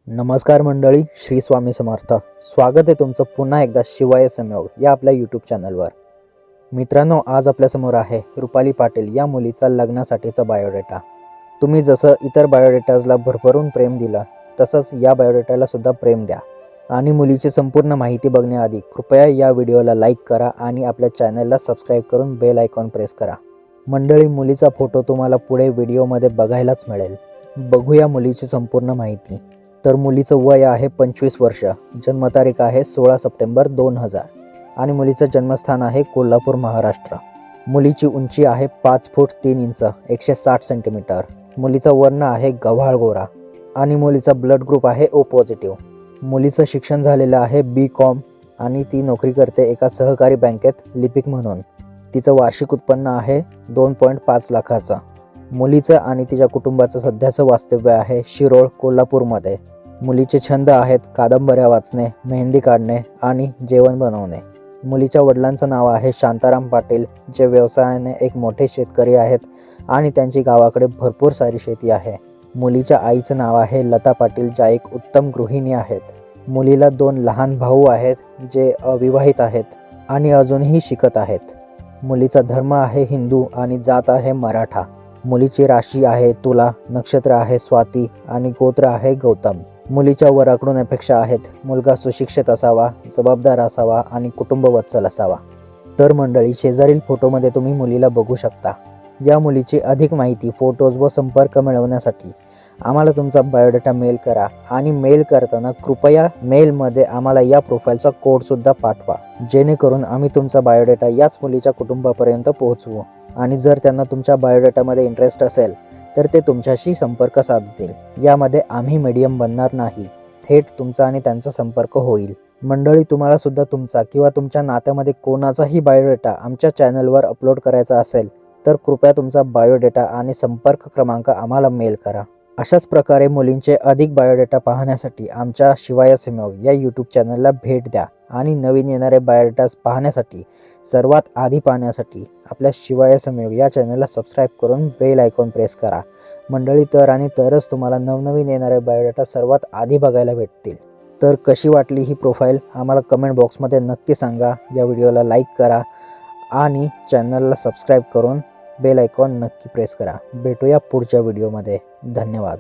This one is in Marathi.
नमस्कार मंडळी, श्री स्वामी समर्थ. स्वागत आहे तुमचं पुन्हा एकदा शिवाय संयोग या आपल्या यूट्यूब चॅनलवर. मित्रांनो, आज आपल्यासमोर आहे रुपाली पाटील या मुलीचा लग्नासाठीचा बायोडेटा. तुम्ही जसं इतर बायोडेटाजला भरभरून प्रेम दिलं तसंच या बायोडेटाला सुद्धा प्रेम द्या. आणि मुलीची संपूर्ण माहिती बघण्याआधी कृपया या व्हिडिओला लाईक करा आणि आपल्या चॅनलला सबस्क्राईब करून बेल आयकॉन प्रेस करा. मंडळी, मुलीचा फोटो तुम्हाला पुढे व्हिडिओमध्ये बघायलाच मिळेल. बघूया मुलीची संपूर्ण माहिती. तर मुलीचं वय आहे 25 वर्ष, जन्मतारीख आहे 16 सप्टेंबर 2000 आणि मुलीचं जन्मस्थान आहे कोल्हापूर, महाराष्ट्र. मुलीची उंची आहे 5 फूट 3 इंच 160 सेंटीमीटर. मुलीचा वर्ण आहे गव्हाळ गोरा आणि मुलीचा ब्लड ग्रुप आहे ओ पॉझिटिव्ह. मुलीचं शिक्षण झालेलं आहे BCom आणि ती नोकरी करते एका सहकारी बँकेत लिपिक म्हणून. तिचं वार्षिक उत्पन्न आहे 2.5 लाखाचं. मुलीचं आणि तिच्या कुटुंबाचं सध्याचं वास्तव्य आहे शिरोळ, कोल्हापूरमध्ये. मुलीचे छंद आहेत कादंबऱ्या वाचणे, मेहंदी काढणे आणि जेवण बनवणे. मुलीच्या वडिलांचं नाव आहे शांताराम पाटील, जे व्यवसायाने एक मोठे शेतकरी आहेत आणि त्यांची गावाकडे भरपूर सारी शेती आहे. मुलीच्या आईचं नाव आहे लता पाटील, ज्या एक उत्तम गृहिणी आहेत. मुलीला 2 लहान भाऊ आहेत, जे अविवाहित आहेत आणि अजूनही शिकत आहेत. मुलीचा धर्म आहे हिंदू आणि जात आहे मराठा. मुलीची राशी आहे तुला, नक्षत्र आहे स्वाती आणि गोत्र आहे गौतम. मुलीच्या वराकडून अपेक्षा आहेत मुलगा सुशिक्षित असावा, जबाबदार असावा आणि कुटुंबवत्सल असावा. तर मंडळी, शेजारील फोटोमध्ये तुम्ही मुलीला बघू शकता. या मुलीची अधिक माहिती, फोटोज व संपर्क मिळवण्यासाठी आम्हाला तुमचा बायोडेटा मेल करा आणि मेल करताना कृपया मेलमध्ये आम्हाला या प्रोफाईलचा कोडसुद्धा पाठवा, जेणेकरून आम्ही तुमचा बायोडेटा याच मुलीच्या कुटुंबापर्यंत पोहोचवू. आणि जर त्यांना तुमच्या बायोडेटामध्ये इंटरेस्ट असेल तर ते तुमच्याशी संपर्क साधतील. यामध्ये आम्ही मीडियम बनणार नाही, थेट तुमचा आणि त्यांचा संपर्क होईल. मंडळी, तुम्हाला सुद्धा तुमचा किंवा तुमच्या नात्यामध्ये कोणाचाही बायोडेटा आमच्या चॅनलवर अपलोड करायचा असेल तर कृपया तुमचा बायोडेटा आणि संपर्क क्रमांक आम्हाला मेल करा. अशाच प्रकारे मुलींचे अधिक बायोडेटा पाहण्यासाठी आमच्या शिवाय संयोग या यूट्यूब चॅनलला भेट द्या आणि नवीन येणारे बायोडेटाज पाहण्यासाठी, सर्वात आधी पाहण्यासाठी आपल्या शिवाय संयोग या चॅनलला सबस्क्राईब करून बेल आयकॉन प्रेस करा. मंडळी, तरच तुम्हाला नवनवीन येणारे बायोडेटा सर्वात आधी बघायला भेटतील. तर कशी वाटली ही प्रोफाईल आम्हाला कमेंट बॉक्समध्ये नक्की सांगा. या व्हिडिओला लाईक करा आणि चॅनलला सबस्क्राईब करून बेल आयकॉन नक्की प्रेस करा. भेटूया पुढच्या व्हिडिओमध्ये. धन्यवाद.